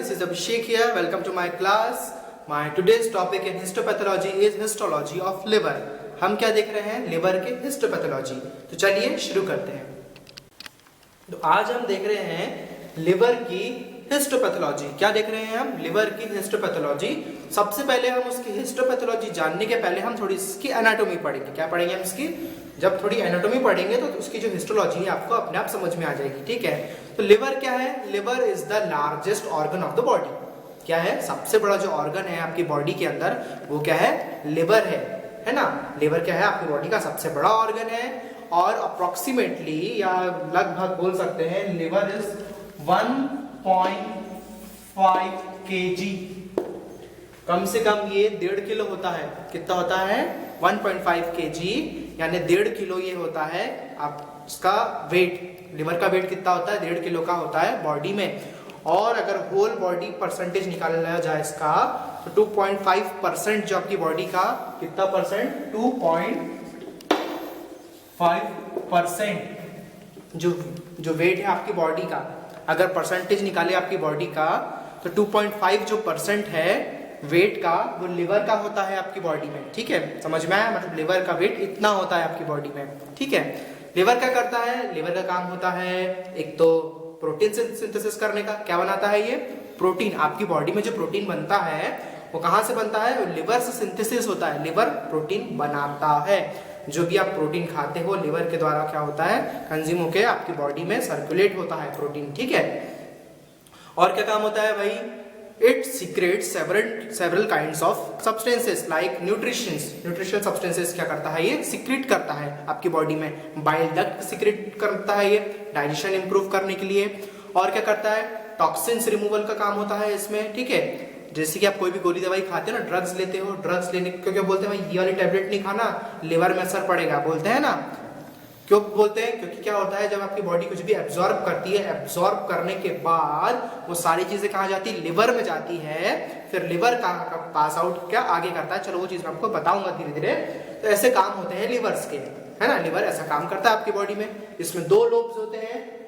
this is Abhishek here. Welcome to my class. My today's topic in histopathology is histology of liver. हम क्या देख रहे हैं? Liver के हिस्टोपैथोलॉजी। तो चलिए शुरू करते हैं। तो आज हम देख रहे हैं लिवर की हिस्टोपैथोलॉजी। क्या देख रहे हैं हम? लिवर की हिस्टोपैथोलॉजी। सबसे पहले हम उसकी हिस्टोपैथोलॉजी जानने के पहले हम थोड़ी इसकी एनाटॉमी पढ़ेंगे। क्या पढ़ेंगे हम इसकी? जब थोड़ी एनाटॉमी पढ़ेंगे तो उसकी जो हिस्टोलॉजी है आपको अपने आप समझ में आ जाएगी। ठीक है, तो लिवर क्या है? Liver is the largest organ of the body. क्या है? सबसे बड़ा जो ऑर्गन है आपकी बॉडी के अंदर वो क्या है? लिवर है ना। लिवर क्या है? आपकी बॉडी का सबसे बड़ा ऑर्गन है और अप्रोक्सीमेटली या लगभग बोल सकते हैं लिवर इज 1.5 kg। कम से कम ये 1.5 किलो होता है। कितना होता है? 1.5 kg, यानी 1.5 किलो ये होता है आप इसका वेट। लिवर का वेट कितना होता है? 1.5 किलो का होता है बॉडी में। और अगर होल बॉडी परसेंटेज निकाला जाए इसका तो 2.5% जो आपकी बॉडी का कितना परसेंट? 2.5% जो वेट है आपकी बॉडी का, अगर परसेंटेज निकाले आपकी बॉडी का तो 2.5 जो परसेंट है वेट का वो लिवर का होता है आपकी बॉडी में। ठीक है, समझ में आया? मतलब लिवर का वेट इतना होता है आपकी बॉडी में। ठीक है, लिवर क्या करता है? लिवर का काम होता है एक तो प्रोटीन सिंथेसिस करने का। क्या बनाता है ये? प्रोटीन। आपकी बॉडी में जो प्रोटीन बनता है वो कहाँ से बनता है? लिवर से सिंथेसिस होता है। लिवर प्रोटीन बनाता है। जो भी आप प्रोटीन खाते हो लिवर के द्वारा क्या होता है? कंज्यूम होकर आपकी बॉडी में सर्कुलेट होता है प्रोटीन। ठीक है, और क्या काम होता है भाई? It secretes several kinds of substances like nutritional substances। क्या करता है ये? सिक्रेट करता है आपकी बॉडी में। बाइल डक्ट सिक्रेट करता है ये डाइजेशन इंप्रूव करने के लिए। और क्या करता है? टॉक्सिन्स रिमूवल का काम होता है इसमें। ठीक है, जैसे कि आप कोई भी गोली दवाई खाते हो ना, ड्रग्स लेते हो, ड्रग्स लेने क्यों क्या बोलते हैं भाई? ये वाली टैबलेट नहीं खाना, लिवर में असर पड़ेगा, बोलते हैं ना। क्यों बोलते हैं? क्योंकि क्या होता है जब आपकी बॉडी कुछ भी एब्जॉर्ब करती है, एब्जॉर्ब करने के बाद वो सारी चीजें कहाँ जाती है? लिवर में जाती है। फिर लिवर का पास आउट क्या आगे करता है? चलो वो चीज मैं आपको बताऊंगा धीरे धीरे। तो ऐसे काम होते हैं लिवर्स के, है ना। लिवर ऐसा काम करता है आपकी बॉडी में। इसमें दो लोब्स होते हैं।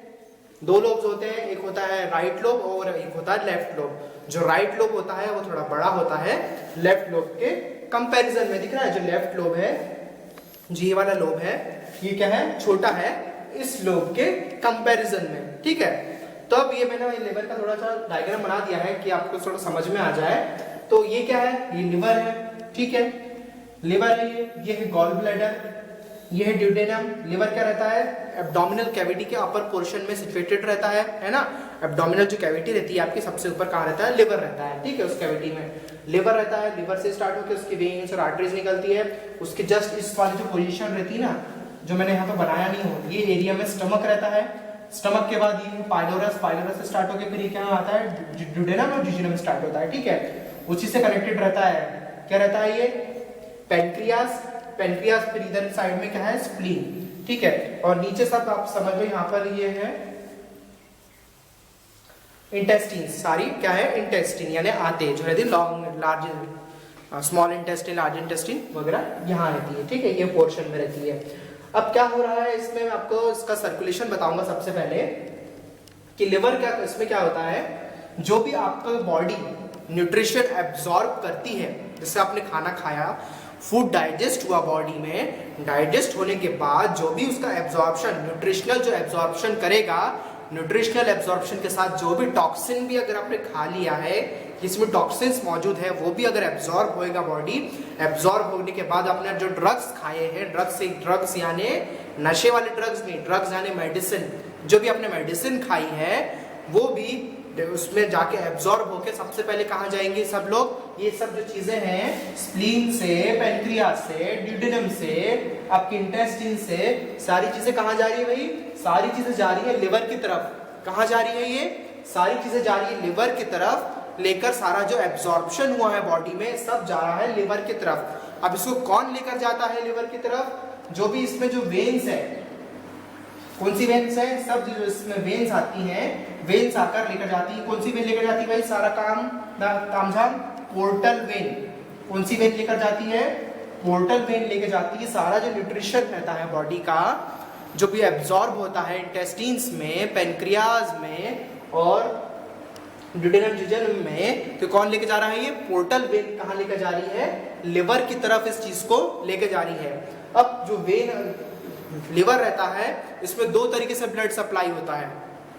एक होता है राइट लोब और एक होता है लेफ्ट लोब। जो राइट लोब होता है वो थोड़ा बड़ा होता है लेफ्ट लोब के कंपैरिजन में। दिख रहा है जो लेफ्ट लोब है, जी वाला लोब है, ये क्या है? छोटा है इस लोब के कंपैरिजन में। ठीक है, तो अब ये मैंने लिवर का थोड़ा सा डायग्राम बना दिया है कि आपको थोड़ा समझ में आ जाए। तो ये क्या है? ये लिवर है। ठीक है, लिवर है ये है गॉल ब्लैडर, ये है ड्यूडेनम। लिवर क्या रहता है? एब्डोमिनल कैविटी के अपर पोर्शन में सिचुएटेड रहता है ना। एब्डोमिनल जो कैविटी रहती है आपकी सबसे ऊपर कहाँ रहता है? लिवर रहता है। ठीक है, उस कैविटी में लिवर रहता है। लिवर से स्टार्ट होकर उसकी वेन्स और आर्टरीज निकलती है। उसके जस्ट इस वाली जो पोजीशन रहती है ना, जो मैंने यहाँ पे बनाया नहीं हो, ये एरिया में स्टमक रहता है। स्टमक के बाद ये पाइलोरस से स्टार्ट होकर फिर ये क्या आता है? ड्यूडेनम और जिजुनम स्टार्ट होता है। ठीक है, उसी से कनेक्टेड रहता है। क्या रहता है ये? पेनक्रियास। फिर इधर साइड में क्या है? स्प्लीन। ठीक है, और नीचे सब आप समझ लो यहाँ पर ये है इंटेस्टिन। सारी क्या है? इंटेस्टिन यानी आते जो रहती है large small intestine, large intestine वगैरह यहाँ रहती है। ठीक है, ये पोर्शन में रहती है। अब क्या हो रहा है इसमें? मैं आपको इसका सर्कुलेशन बताऊंगा सबसे पहले कि लिवर क्या, इसमें क्या होता है? जो भी आपका बॉडी न्यूट्रिशन एब्जॉर्ब करती है, जैसे आपने खाना खाया, फूड डाइजेस्ट हुआ बॉडी में, डाइजेस्ट होने के बाद जो भी उसका एब्जॉर्प्शन, न्यूट्रिशनल जो एब्जॉर्प्शन करेगा, न्यूट्रिशनल एब्जॉर्प्शन के साथ जो भी टॉक्सिन भी अगर आपने खा लिया है, जिसमें टॉक्सिन्स मौजूद है, वो भी अगर एब्जॉर्ब होएगा बॉडी, एब्जॉर्ब होने के बाद आपने जो ड्रग्स खाए हैं, ड्रग्स यानी नशे वाले ड्रग्स नहीं, ड्रग्स यानी मेडिसिन, जो भी आपने मेडिसिन खाई है वो भी उसमें जाके एब्जॉर्ब होके सबसे पहले कहाँ जाएंगे सब लोग? ये सब जो चीजें हैं स्प्लीन से, पेनक्रियास से, ड्यूडेनम से, आपके इंटेस्टिन से, सारी चीजें कहाँ जा रही है भाई? सारी चीजें जा रही है लिवर की तरफ। कहाँ जा रही है ये? सारी चीजें जा रही है लिवर की तरफ। लेकर सारा जो एब्जॉर्प्शन हुआ है बॉडी में सब जा रहा है लिवर की तरफ। अब इसको कौन लेकर जाता है लिवर की तरफ? जो भी इसमें जो वेन्स है, कौन सी वेन्स है? सब जो इसमें वेन्स आती हैं, वेन्स आकर लेकर जाती है। कौन सी वेन लेकर जाती है भाई? सारा तामझाम पोर्टल वेन। कौन सी वेन लेकर जाती है? पोर्टल वेन लेकर जाती है। सारा जो न्यूट्रिशन रहता है बॉडी का, जो भी एब्जॉर्ब होता है इंटेस्टिन्स में, पेनक्रियाज में और ड्यूडेनम रीजन में, तो कौन लेके जा रहा है ये पोर्टल वेन कहाँ लेकर जा रही है, लिवर की तरफ इस चीज को लेके जा रही है। अब जो वेन लिवर रहता है इसमें दो तरीके से ब्लड सप्लाई होता है।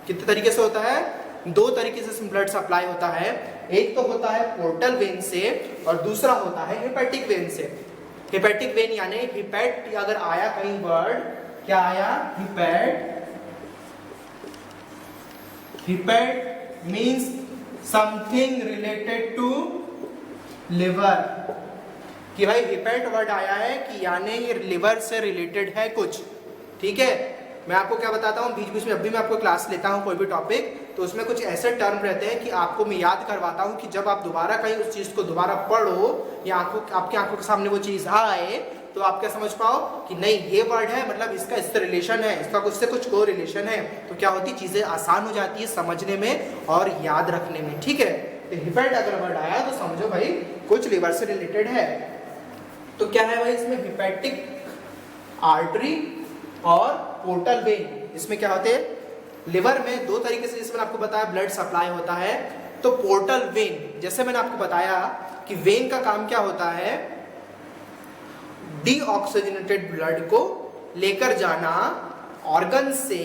कितने तरीके से होता है, दो तरीके से ब्लड सप्लाई होता है। एक तो होता है पोर्टल वेन से और दूसरा होता है हेपेटिक वेन से। हेपेटिक वेन यानी हिपैट अगर आया कहीं वर्ड, क्या आया, hepat means something related to liver, कि भाई हिपैट वर्ड आया है कि यानी ये लिवर से रिलेटेड है कुछ। ठीक है, मैं आपको क्या बताता हूँ बीच बीच में, अभी मैं आपको क्लास लेता हूँ कोई भी टॉपिक, तो उसमें कुछ ऐसे टर्म रहते हैं कि आपको मैं याद करवाता हूँ कि जब आप दोबारा कहीं उस चीज को दोबारा पढ़ो या आपकी आंखों के सामने वो चीज आए तो आप क्या समझ पाओ कि नहीं ये वर्ड है, मतलब इसका इससे रिलेशन है, इसका कुछ से कुछ को रिलेशन है। तो क्या होती चीजें आसान हो जाती है समझने में और याद रखने में। ठीक है, तो हिपैट अगर वर्ड आया तो समझो भाई कुछ लिवर से रिलेटेड है। तो क्या है भाई इसमें हिपैटिक आर्टरी और पोर्टल वेन, इसमें क्या होते हैं, लिवर में दो तरीके से, जिसमें आपको बताया ब्लड सप्लाई होता है। तो पोर्टल वेन, जैसे मैंने आपको बताया कि वेन का काम क्या होता है, डीऑक्सीजनेटेड ब्लड को लेकर जाना, ऑर्गन से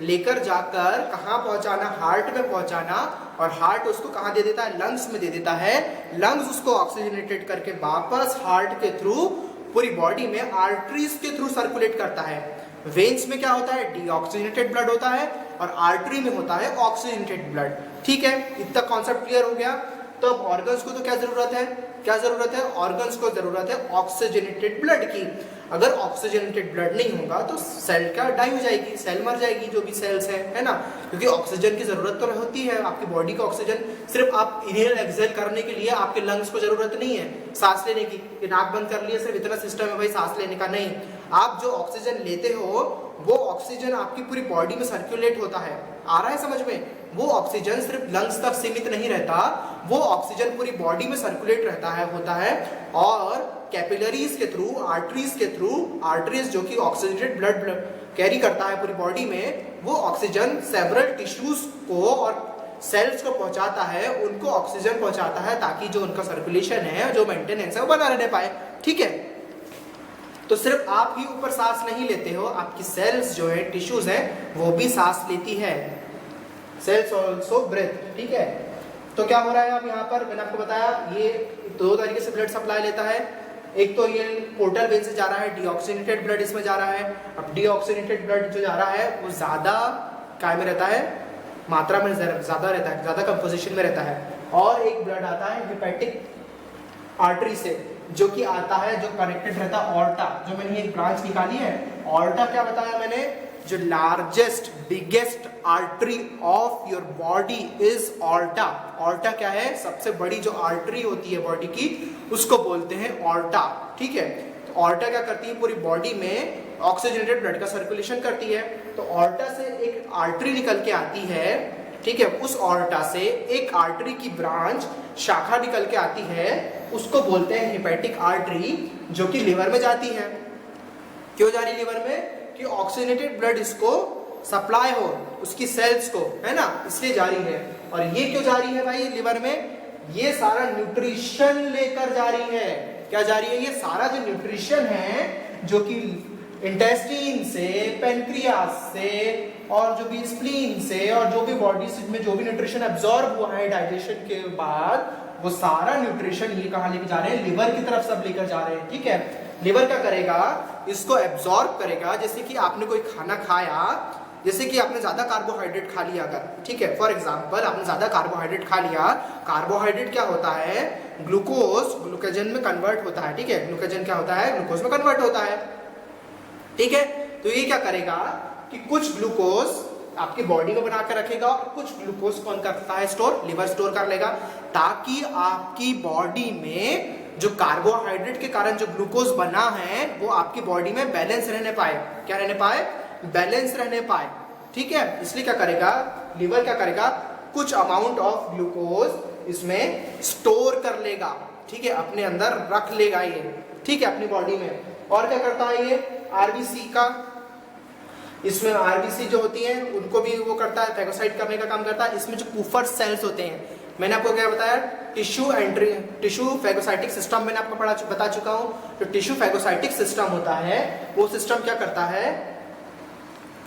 लेकर जाकर कहां पहुंचाना, हार्ट में पहुंचाना, और हार्ट उसको कहां दे देता है, लंग्स में दे देता है। लंग्स उसको ऑक्सीजनेटेड करके वापस हार्ट के थ्रू पूरी बॉडी में आर्टरीज के थ्रू सर्कुलेट करता है। वेन्स में क्या होता है, डीऑक्सीजनेटेड ब्लड होता है और आर्टरी में होता है ऑक्सीजनेटेड ब्लड। ठीक है, इतना कॉन्सेप्ट क्लियर हो गया। तो अब ऑर्गन्स को तो क्या जरूरत है, क्या जरूरत है, ऑर्गन्स को जरूरत है ऑक्सीजनेटेड ब्लड की। अगर ऑक्सीजनेटेड ब्लड नहीं होगा तो सेल क्या डाई हो जाएगी, सेल मर जाएगी, जो भी सेल्स है ना, क्योंकि ऑक्सीजन की जरूरत तो होती है आपकी बॉडी को। ऑक्सीजन सिर्फ आप इनहेल एक्सहेल करने के लिए आपके लंग्स को जरूरत नहीं है सांस लेने की, कि नाक बंद कर लिए सिर्फ इतना सिस्टम है भाई सांस लेने का, नहीं। आप जो ऑक्सीजन लेते हो वो ऑक्सीजन आपकी पूरी बॉडी में सर्कुलेट होता है। आ रहा है समझ में, वो ऑक्सीजन सिर्फ लंग्स तक सीमित नहीं रहता, वो ऑक्सीजन पूरी बॉडी में सर्कुलेट रहता है, होता है। और कैपिलरीज के थ्रू, आर्टरीज के थ्रू, आर्टरीज जो कि ऑक्सीजनेटेड ब्लड कैरी करता है पूरी बॉडी में, वो ऑक्सीजन सेवरल टिश्यूज को और सेल्स को पहुंचाता है, उनको ऑक्सीजन पहुंचाता है ताकि जो उनका सर्कुलेशन है, जो मेंटेनेंस है वो बना रहने पाए। ठीक है, तो सिर्फ आप ही ऊपर सांस नहीं लेते हो, आपकी सेल्स जो है, टिश्यूज है, वो भी सांस लेती है। Cells also breathe. ठीक है, तो क्या हो रहा है अब यहाँ पर, मैंने आपको बताया ये दो तरीके से ब्लड सप्लाई लेता है। एक तो ये पोर्टल वेन से जा रहा है, डीऑक्सीजनेटेड ब्लड इसमें जा रहा है। अब डीऑक्सीजनेटेड ब्लड जो जा रहा है वो ज्यादा काय में रहता है, मात्रा में ज्यादा रहता है, ज्यादा कंपोजिशन में रहता है। और एक ब्लड आता है हिपैटिक आर्टरी से, जो कि आता है, जो कनेक्टेड रहता है ऑर्टा, जो मैंने एक ब्रांच निकाली है। ऑर्टा क्या बताया मैंने, जो largest biggest artery of your body is aorta. Aorta क्या है, सबसे बड़ी जो आर्टरी होती है बॉडी की, उसको बोलते हैं ऑर्टा। ठीक है, तो ऑर्टा क्या करती है, पूरी बॉडी में ऑक्सीजनेटेड ब्लड का सर्कुलेशन करती है। तो ऑर्टा से एक आर्टरी निकल के आती है। ठीक है, उस ऑर्टा से एक आर्टरी की ब्रांच, शाखा निकल के आती है, उसको बोलते हैं हिपैटिक आर्टरी, जो कि लिवर में जाती है। क्यों जा रही है लिवर में, कि ऑक्सीजनेटेड ब्लड इसको सप्लाई हो, उसकी सेल्स को, है ना, इसलिए जा रही है। और ये क्यों जा रही है भाई लिवर में, ये सारा न्यूट्रिशन लेकर जा रही है। क्या जा रही है, ये सारा जो न्यूट्रिशन है, जो कि इंटेस्टाइन से, पेनक्रियास से, और जो भी स्प्लीन से, और जो भी बॉडी में जो भी न्यूट्रिशन एब्जॉर्ब हुआ है डाइजेशन के बाद, वो सारा न्यूट्रिशन ये कहाँ लेके जा रहे हैं, लिवर की तरफ सब लेकर जा रहे हैं। ठीक है, लिवर क्या करेगा, इसको एब्जॉर्ब करेगा। जैसे कि आपने कोई खाना खाया, जैसे कि आपने ज्यादा कार्बोहाइड्रेट खा लिया अगर, ठीक है, फॉर एग्जांपल आपने ज्यादा कार्बोहाइड्रेट खा लिया। कार्बोहाइड्रेट क्या होता है, ग्लूकोज ग्लूकोजन में कन्वर्ट होता है। ठीक है, ग्लूकोजन क्या होता है, ग्लूकोज में कन्वर्ट होता है। ठीक है, तो ये क्या करेगा कि कुछ ग्लूकोज आपकी बॉडी को बना कर रखेगा और कुछ ग्लूकोज कौन करता है, स्टोर, लिवर स्टोर कर लेगा, ताकि आपकी बॉडी में जो कार्बोहाइड्रेट के कारण जो ग्लूकोज बना है वो आपकी बॉडी में बैलेंस रहने पाए। क्या रहने पाए, बैलेंस रहने पाए। ठीक है, इसलिए क्या करेगा, लिवर क्या करेगा, कुछ अमाउंट ऑफ ग्लूकोज इसमें स्टोर कर लेगा। ठीक है, अपने अंदर रख लेगा ये। ठीक है, अपनी बॉडी में। और क्या करता है ये, आरबीसी का इसमें आरबीसी जो होती हैं उनको भी वो करता है, फैगोसाइट करने का काम करता है। इसमें जो कूफर सेल्स होते हैं, मैंने आपको क्या बताया, टिश्यू फैगोसाइटिक सिस्टम मैंने आपको बता चुका हूँ। जो टिश्यू फैगोसाइटिक सिस्टम होता है वो सिस्टम क्या करता है,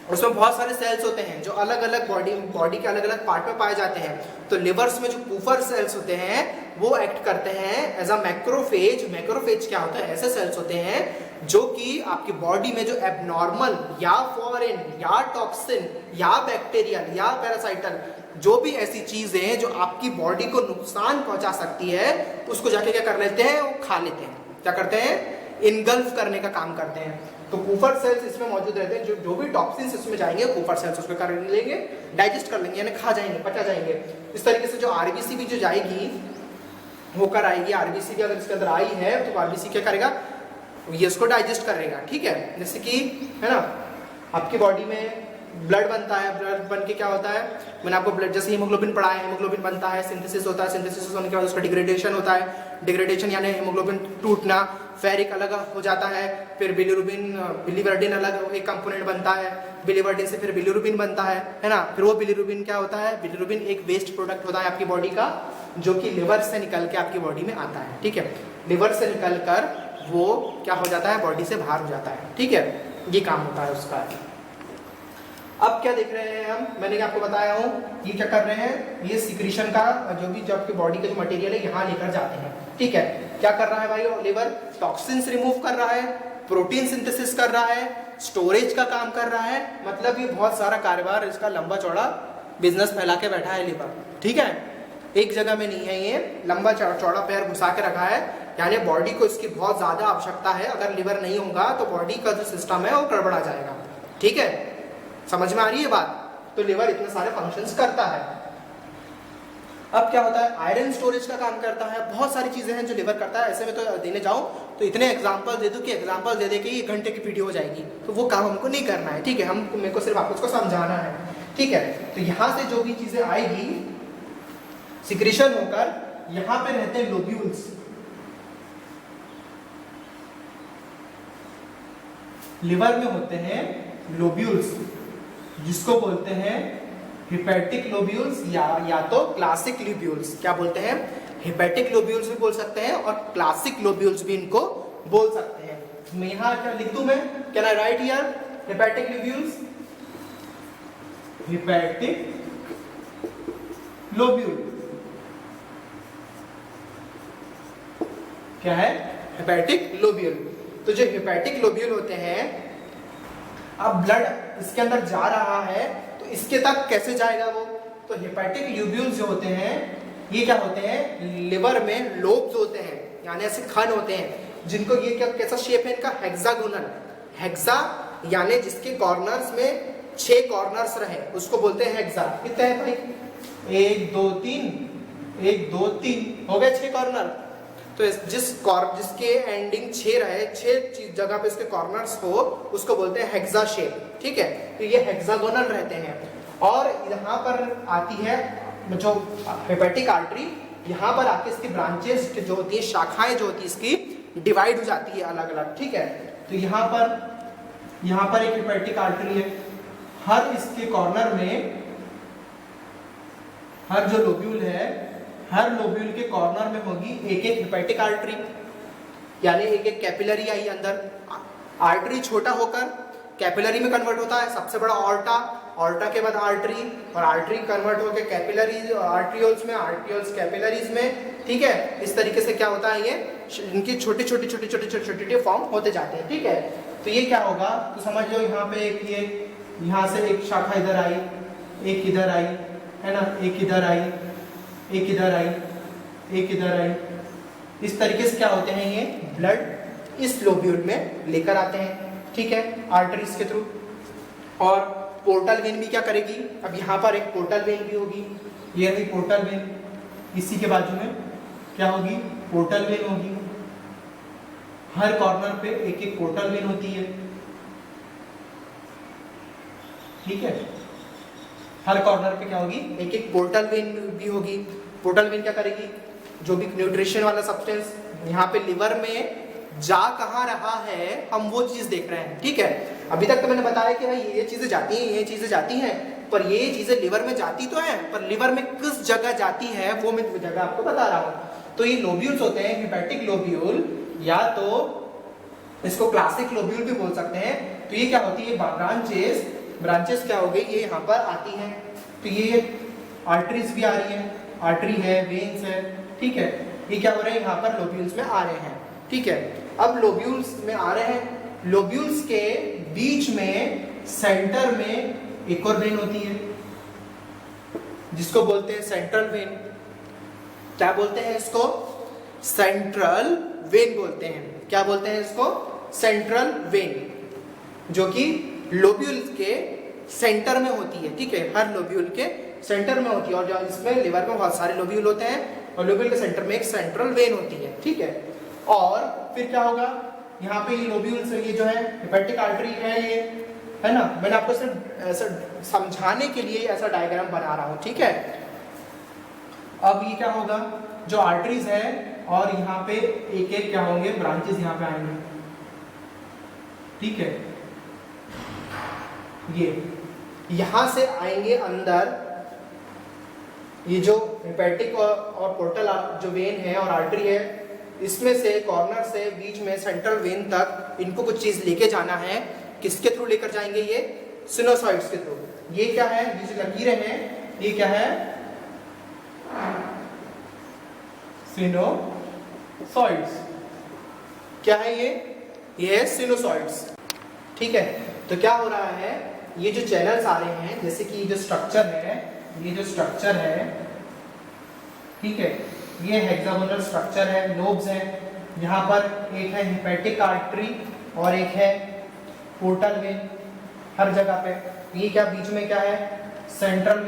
उसमें बहुत सारे सेल्स होते हैं जो अलग अलग बॉडी के अलग अलग पार्ट में पाए जाते हैं। तो लिवर्स में जो कूफर सेल्स होते हैं वो एक्ट करते हैं एज अ मैक्रोफेज। मैक्रोफेज क्या होता है, ऐसे सेल्स होते हैं जो कि आपकी बॉडी में जो एबनॉर्मल या फॉरेन या टॉक्सिन या बैक्टीरियल या पैरासाइटल जो भी ऐसी चीजें जो आपकी बॉडी को नुकसान पहुंचा सकती है, उसको जाके क्या कर लेते हैं, वो खा लेते हैं। क्या करते हैं, इनगल्फ करने का काम करते हैं। तो कूफर सेल्स इसमें मौजूद रहते हैं। जो भी टॉक्सिन्स इसमें जाएंगे कूफर सेल्स उसमें कर लेंगे, डाइजेस्ट कर लेंगे, यानी खा जाएंगे, पचा जाएंगे। इस तरीके से जो आरबीसी भी जो जाएगी वो कर आएगी। आरबीसी भी अगर इसके अंदर आई है तो आरबीसी क्या करेगा, ये इसको डाइजेस्ट करेगा। ठीक है, जैसे कि है ना, आपकी बॉडी में ब्लड बनता है, ब्लड बन के क्या होता है, मैंने आपको ब्लड जैसे हीमोग्लोबिन पढ़ा है, हीमोग्लोबिन बनता है, सिंथेसिस होता है, सिंथेसिस होने के बाद उसका डिग्रेडेशन होता है, डिग्रेडेशन यानी हीमोग्लोबिन टूटना, फेरिक अलग हो जाता है, फिर बिलीवर्डिन अलग एक कंपोनेंट बनता है, बिलीवर्डिन से फिर बिलीरुबिन बनता है ना। फिर वो बिलीरुबिन क्या होता है, बिलीरुबिन एक वेस्ट प्रोडक्ट होता है आपकी बॉडी का, जो कि लिवर से निकल के आपकी बॉडी में आता है। ठीक है, लिवर से निकल कर वो क्या हो जाता है, बॉडी से बाहर हो जाता है। ठीक है, ये काम होता है उसका। अब क्या देख रहे हैं हम, मैंने आपको बताया हूँ, ये क्या कर रहे हैं, ये सिक्रीशन का जो आपकी बॉडी का जो मटेरियल है यहाँ लेकर जाते हैं। ठीक है, क्या कर रहा है भाई, लिवर टॉक्सिन्स रिमूव कर रहा है, प्रोटीन सिंथेसिस कर रहा है, स्टोरेज का काम कर रहा है। मतलब ये बहुत सारा कारोबार, इसका लंबा चौड़ा बिजनेस फैला के बैठा है लिवर। ठीक है, एक जगह में नहीं है, ये लंबा चौड़ा पैर घुसा के रखा है, यानी बॉडी को इसकी बहुत ज्यादा आवश्यकता है। अगर लिवर नहीं होगा तो बॉडी का जो सिस्टम है वो गड़बड़ा जाएगा। ठीक है, समझ में आ रही है बात। तो लिवर इतने सारे फंक्शंस करता है। अब क्या होता है, आयरन स्टोरेज का काम करता है, बहुत सारी चीजें हैं जो लिवर करता है। ऐसे में तो देने जाऊं तो इतने एग्जांपल दे दूं कि एग्जांपल दे दे के 1 घंटे की वीडियो हो जाएगी, तो वो काम हमको नहीं करना है। ठीक है, मेरे को सिर्फ आपको उसको समझाना है। ठीक है, तो यहाँ से जो भी चीजें आएगी सिक्रीशन होकर, यहाँ पे रहते हैं लोब्यूल्स। लिवर में होते हैं लोब्यूल्स, जिसको बोलते हैं हिपैटिक लोब्यूल्स या तो क्लासिक लोब्यूल्स। क्या बोलते हैं, हिपैटिक लोब्यूल्स भी बोल सकते हैं और क्लासिक लोब्यूल्स भी इनको बोल सकते हैं। मैं यहाँ क्या लिख दूं, मैं can I right here hepatic lobules, hepatic lobule क्या है, हिपैटिक लोब्यूल। तो जो हिपैटिक लोब्यूल होते हैं, अब ब्लड इसके अंदर जा रहा है तो इसके तक कैसे जाएगा वो, तो हिपैटिक लोब्यूल्स जो होते हैं ये क्या होते हैं, लिवर में लोब्स होते हैं, यानी ऐसे खंड होते हैं जिनको, ये क्या कैसा शेप है इनका, हेक्सागोनल। हेक्सा यानी जिसके कॉर्नर्स में 6 कॉर्नर्स रहे उसको बोलते हैं हेक्सा। कितने हैं भाई, 1 2 3, 1 2 3 हो गए 6 कॉर्नर। तो जिसके एंडिंग 6 रहे, 6 जगह पे इसके कॉर्नर्स हो, उसको बोलते हैं हेक्सा शेप। ठीक है, तो ये हेक्सागोनल रहते हैं। और यहाँ पर आती है जो हेपेटिक आर्टरी, यहाँ पर आके इसकी ब्रांचेस जो होती है, शाखाएं जो होती है इसकी डिवाइड हो जाती है अलग अलग। ठीक है, तो यहाँ पर एक हेपेटिक आर्टरी है, हर इसके कॉर्नर में, हर जो लोब्यूल है, हर लोब्यूल के कॉर्नर में होगी एक हेपेटिक आर्टरी, यानी एक कैपिलरी आई अंदर। आर्टरी छोटा होकर कैपिलरी में कन्वर्ट होता है, सबसे बड़ा ऑर्टा के बाद आर्टरी, और आर्टरी कन्वर्ट होकर कैपिलरीज, आर्ट्रियोल्स में, आर्ट्रियोल्स कैपिलरीज में। ठीक है, इस तरीके से क्या होता है, ये इनकी छोटे छोटे फॉर्म होते जाते हैं। ठीक है, तो ये क्या होगा, तो समझ लो यहाँ पे एक, ये यहाँ से एक शाखा इधर आई, एक इधर आई, है ना, एक इधर आई, एक इधर आई, एक इधर आई। इस तरीके से क्या होते हैं, ये ब्लड इस लोब्यूल में लेकर आते हैं। ठीक है, आर्टरीज के थ्रू। और पोर्टल वेन भी क्या करेगी, अब यहाँ पर एक पोर्टल वेन भी होगी, ये रही पोर्टल वेन, इसी के बाजू में क्या होगी, पोर्टल वेन होगी। हर कॉर्नर पे एक एक पोर्टल वेन होती है। ठीक है, हर कॉर्नर पे क्या होगी, एक एक पोर्टल वेन भी होगी। पोर्टल वेन क्या करेगी, जो भी न्यूट्रिशन वाला सब्सटेंस यहाँ पे लिवर में जा कहाँ रहा है हम वो चीज देख रहे हैं। ठीक है, अभी तक तो मैंने बताया कि भाई ये चीजें जाती हैं, ये चीजें जाती हैं, पर ये चीजें लिवर में जाती तो है, पर लिवर में किस जगह जाती है वो मैं जगह आपको बता रहा हूँ। तो ये लोब्यूल्स होते हैं, हेपेटिक लोब्यूल, या तो इसको क्लासिक लोब्यूल भी बोल सकते हैं। तो ये क्या होती है, ब्रांचेस क्या हो गई, ये यहाँ पर आती हैं। तो ये आर्टरीज भी आ रही है, आर्टरी है, वेन्स है। ठीक है, ये क्या हो रहा है, यहाँ पर लोब्यूल्स में आ रहे हैं। ठीक है, अब लोब्यूल्स में आ रहे हैं, लोब्यूल्स के बीच में सेंटर में एक और वेन होती है जिसको बोलते हैं सेंट्रल वेन। क्या बोलते हैं इसको, सेंट्रल वेन बोलते हैं। क्या बोलते हैं इसको, सेंट्रल वेन, जो कि लोब्यूल के सेंटर में होती है। ठीक है, हर लोब्यूल के सेंटर में होती है, और इसमें लिवर में बहुत सारे लोब्यूल होते हैं और लोब्यूल के सेंटर में एक सेंट्रल वेन होती है। ठीक है, और फिर क्या होगा, यहाँ पे ये लोब्यूल्स, ये जो है हेपेटिक आर्टरी है, ये है ना, मैंने आपको सिर्फ ऐसा समझाने के लिए ऐसा डायग्राम बना रहा हूँ। ठीक है, अब ये क्या होगा, जो आर्टरीज है और यहाँ पे एक एक क्या होंगे, ब्रांचेस यहाँ पे आएंगे। ठीक है, ये यहां से आएंगे अंदर, ये जो हेपेटिक और पोर्टल जो वेन है और आर्टरी है, इसमें से कॉर्नर से बीच में सेंट्रल वेन तक इनको कुछ चीज लेके जाना है। किसके थ्रू लेकर जाएंगे, ये सिनोसॉइड्स के थ्रू। ये क्या है, ये जो लकीरें हैं, ये क्या है, सिनोसॉइड्स। क्या है ये है सिनोसॉइड्स। ठीक है, तो क्या हो रहा है, ये जो चैनल्स आ रहे हैं, जैसे कि ये जो स्ट्रक्चर है, ठीक है, ये हेक्सागोनल स्ट्रक्चर है, लोब्स हैं। यहाँ पर एक है हेपेटिक आर्टरी और एक है पोर्टल वेन, हर जगह पे। ये क्या बीच में क्या है, सेंट्रल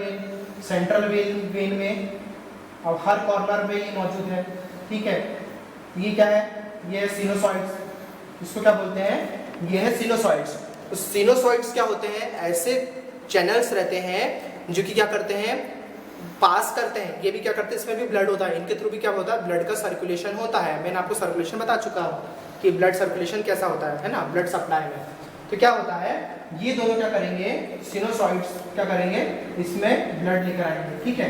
वेन में, और हर कॉर्नर में ये मौजूद है। ठीक है, ये क्या है, ये है सिनोसॉइड्स, इसको क्या बोलते हैं, ये है सिनोसॉइड्स। तो सिनोसॉइड्स क्या होते हैं, ऐसे चैनल्स रहते हैं जो कि क्या करते हैं, पास करते हैं। ये भी क्या करते हैं, इसमें भी ब्लड होता है, इनके थ्रू भी क्या होता है, ब्लड का सर्कुलेशन होता है। मैंने आपको सर्कुलेशन बता चुका हूँ कि ब्लड सर्कुलेशन कैसा होता है ना, ब्लड सप्लाई में। तो क्या होता है, ये दोनों क्या करेंगे, सिनोसॉइड्स क्या करेंगे, इसमें ब्लड लेकर आएंगे। ठीक है,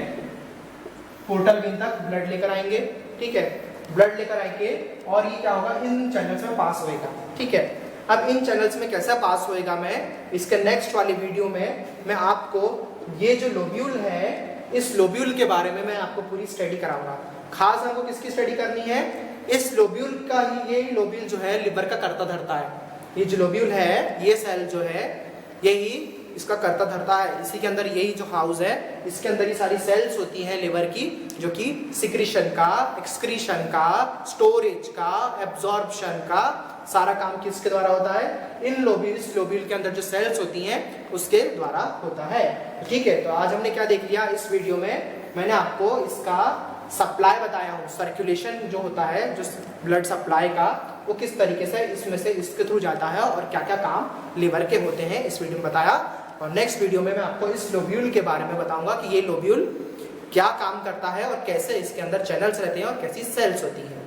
पोर्टल वेन तक ब्लड लेकर आएंगे। ठीक है, ब्लड लेकर आएंगे और ये क्या होगा, इन चैनल्स में पास होएगा। ठीक है, अब इन चैनल्स में कैसा पास होएगा, मैं इसके नेक्स्ट वाली वीडियो में मैं आपको ये जो लोब्यूल है, इस लोब्यूल के बारे में मैं आपको पूरी स्टडी कराऊंगा। खास हमको किसकी स्टडी करनी है, इस लोब्यूल का ही। ये लोब्यूल जो है लिवर का करता धरता है। ये जो लोब्यूल है, ये सेल जो है, यही इसका करता धरता है। इसी के अंदर यही जो हाउस है, इसके अंदर ये सारी सेल्स होती हैं लिवर की, जो कि सिक्रीशन का, एक्सक्रीशन का, स्टोरेज का, एब्जॉर्प्शन का सारा काम किसके द्वारा होता है, इन लोब्यूल्स, लोब्यूल के अंदर जो सेल्स होती हैं उसके द्वारा होता है। ठीक है, तो आज हमने क्या देख लिया इस वीडियो में, मैंने आपको इसका सप्लाई बताया हूँ, सर्कुलेशन जो होता है, जो ब्लड सप्लाई का, वो किस तरीके से इसमें से इसके थ्रू जाता है और क्या क्या काम लिवर के होते हैं, इस वीडियो में बताया। और नेक्स्ट वीडियो में मैं आपको इस लोब्यूल के बारे में बताऊंगा कि ये लोब्यूल क्या काम करता है और कैसे इसके अंदर चैनल्स रहते हैं और कैसी सेल्स होती हैं।